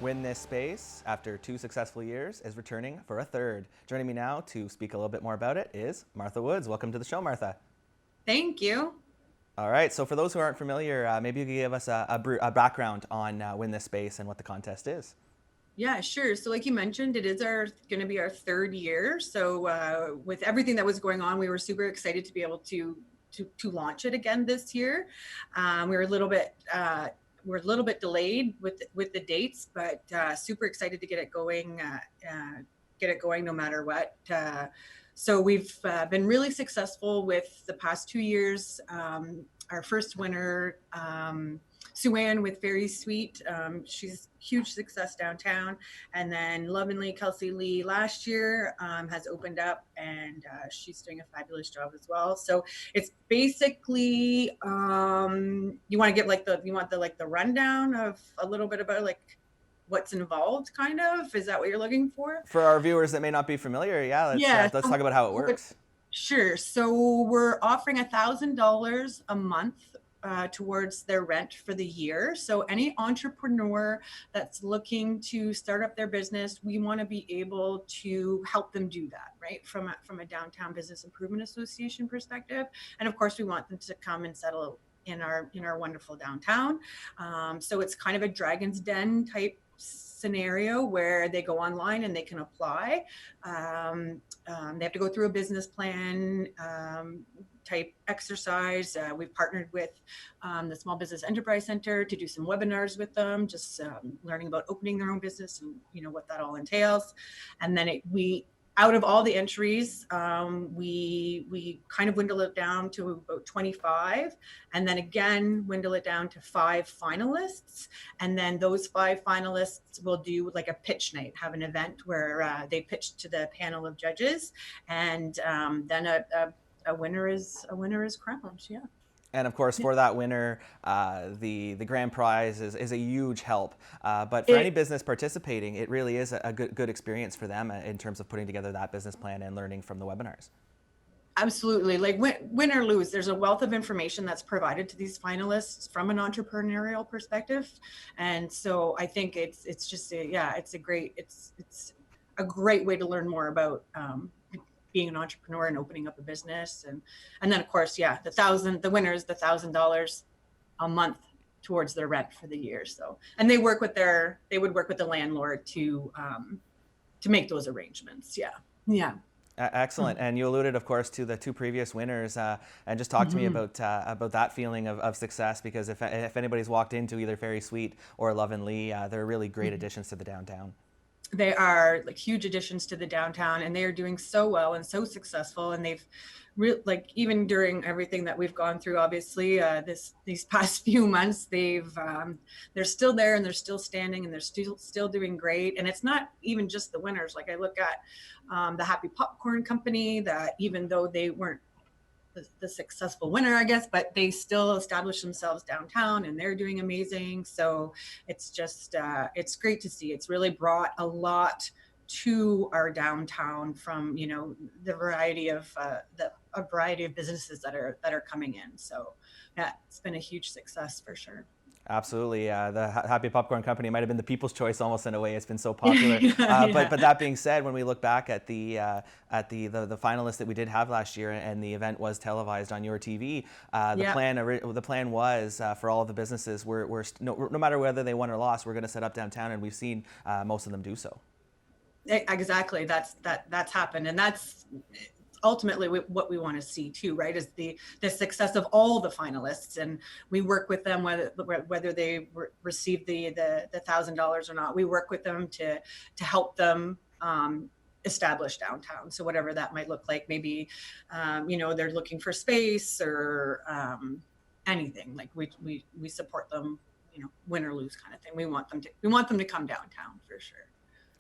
Win This Space, after 2 successful years, is returning for a third. Joining me now to speak a little bit more about it is Martha Woods. Welcome to the show, Martha. Thank you. All right, so for those who aren't familiar, maybe you could give us a background on Win This Space and what the contest is. Yeah, sure. So like you mentioned, it is going to be our third year. So with everything that was going on, we were super excited to be able to launch it again this year. We were a little bit we're a little bit delayed with the dates, but super excited to get it going. Get it going no matter what. So we've been really successful with the past 2 years. Our first winner, Sue-Ann with Very Sweet. She's huge success downtown. And then Lovingly Kelsey Lee last year has opened up, and she's doing a fabulous job as well. So it's basically you want to get the rundown of a little bit about like what's involved, kind of. Is that what you're looking for? For our viewers that may not be familiar, let's talk about how it works. Sure. So we're offering $1,000 a month towards their rent for the year. So any entrepreneur that's looking to start up their business, we want to be able to help them do that, right? From a Downtown Business Improvement Association perspective. And of course, we want them to come and settle in our wonderful downtown. So it's kind of a Dragon's Den type scenario where they go online and they can apply. They have to go through a business plan type exercise. We've partnered with the Small Business Enterprise Center to do some webinars with them, just learning about opening their own business and what that all entails. And then out of all the entries, we kind of dwindle it down to about 25, and then again dwindle it down to 5 finalists. And then those 5 finalists will do like a pitch night, have an event where they pitch to the panel of judges, and then a winner is crowned. Yeah. And of course, for that winner, the grand prize is a huge help. But for any business participating, it really is a good experience for them in terms of putting together that business plan and learning from the webinars. Absolutely. Like win or lose, there's a wealth of information that's provided to these finalists from an entrepreneurial perspective. And so I think it's a great way to learn more about being an entrepreneur and opening up a business. And then of course, the winner is the $1,000 a month towards their rent for the year. So, and they would work with the landlord to make those arrangements. Yeah. Yeah. Excellent. And you alluded, of course, to the 2 previous winners, and just talk to me about that feeling of success, because if anybody's walked into either Very Sweet or Love and Lee, they're really great additions to the downtown. They are like huge additions to the downtown, and they are doing so well and so successful. And they've even during everything that we've gone through, obviously these past few months, they're still there, and they're still standing, and they're still doing great. And it's not even just the winners. Like I look at the Happy Popcorn Company, that even though they weren't the successful winner, I guess, but they still established themselves downtown, and they're doing amazing. So it's just it's great to see. It's really brought a lot to our downtown from the variety of businesses that are coming in. So yeah, it's been a huge success for sure. Absolutely. The Happy Popcorn Company might have been the people's choice almost, in a way. It's been so popular. But that being said, when we look back at the finalists that we did have last year, and the event was televised on your TV, the plan was for all of the businesses, no matter whether they won or lost, we're going to set up downtown, and we've seen most of them do so. Exactly. That's happened, and that's ultimately what we want to see too, right, is the success of all the finalists. And we work with them whether they receive the $1,000 or not. We work with them to help them establish downtown. So whatever that might look like, maybe they're looking for space or anything. Like we support them, win or lose kind of thing. We want them to come downtown for sure.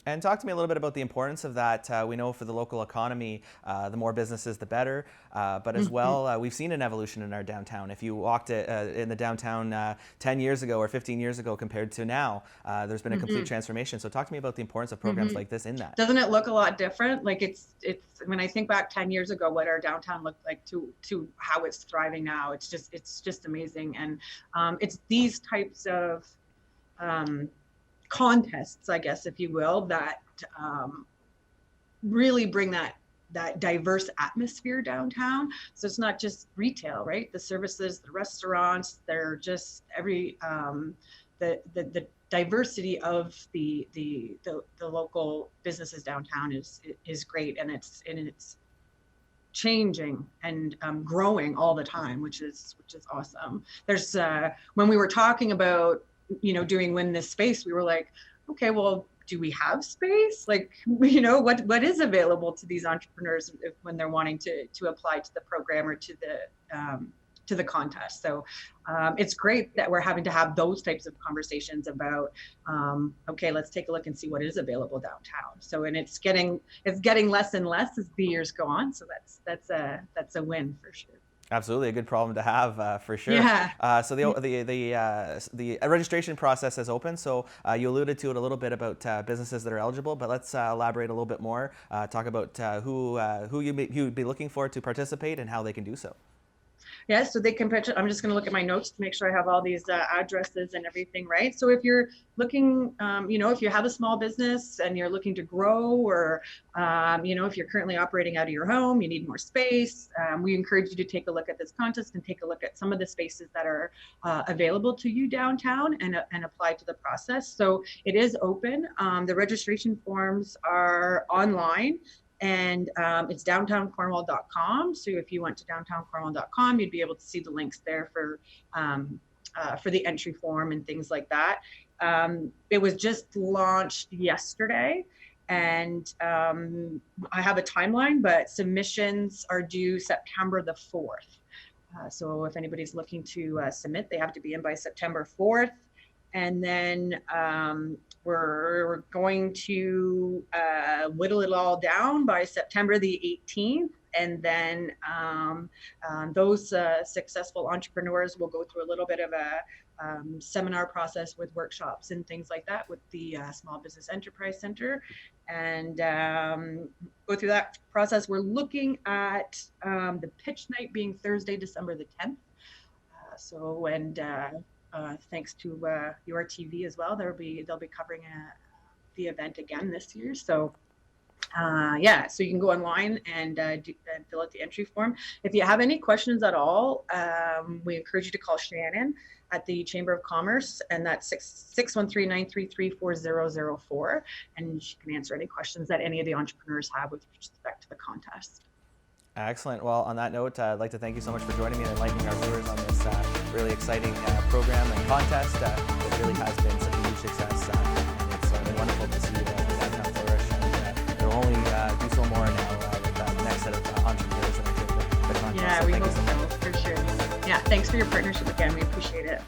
And talk to me a little bit about the importance of that. We know for the local economy, the more businesses, the better. But as well, we've seen an evolution in our downtown. If you walked in the downtown 10 years ago or 15 years ago compared to now, there's been a complete transformation. So talk to me about the importance of programs like this in that. Doesn't it look a lot different? Like it's when I think back 10 years ago, what our downtown looked like to how it's thriving now, it's just amazing. And it's these types of contests, I guess, if you will, that really bring that diverse atmosphere downtown. So it's not just retail, right? The services, the restaurants, they're just the diversity of the local businesses downtown is great, and it's changing and growing all the time, which is awesome. There's when we were talking about doing Win This Space, we were like, okay, well, do we have space? Like, what is available to these entrepreneurs when they're wanting to apply to the program or to the contest? So it's great that we're having to have those types of conversations about, okay, let's take a look and see what is available downtown. So, and it's getting less and less as the years go on. So that's a win for sure. Absolutely, a good problem to have for sure. Yeah. So the registration process has opened. So you alluded to it a little bit about businesses that are eligible, but let's elaborate a little bit more. Talk about who you'd be looking for to participate and how they can do so. Yeah, so they can pitch it. I'm just going to look at my notes to make sure I have all these addresses and everything right. So if you're looking, if you have a small business and you're looking to grow, or, if you're currently operating out of your home, you need more space, we encourage you to take a look at this contest and take a look at some of the spaces that are available to you downtown and apply to the process. So it is open. The registration forms are online. And it's downtowncornwall.com. So if you went to downtowncornwall.com, you'd be able to see the links there for the entry form and things like that. It was just launched yesterday, and I have a timeline, but submissions are due September the 4th. So if anybody's looking to submit, they have to be in by September 4th. And then we're going to whittle it all down by September the 18th. And then those successful entrepreneurs will go through a little bit of a seminar process with workshops and things like that with the Small Business Enterprise Center, and go through that process. We're looking at the pitch night being Thursday, December the 10th. Thanks to your TV as well, they'll be covering the event again this year. So so you can go online and fill out the entry form. If you have any questions at all, we encourage you to call Shannon at the Chamber of Commerce, and that's 613-933-4004, and she can answer any questions that any of the entrepreneurs have with respect to the contest. Excellent. Well, on that note, I'd like to thank you so much for joining me and enlightening our viewers on this really exciting program and contest. It really has been such a huge success, and it's been wonderful to see downtown flourish. And it'll only do so more now with the next set of entrepreneurs that are doing the contest. Yeah, we hope so, for sure. Yeah, thanks for your partnership again. We appreciate it.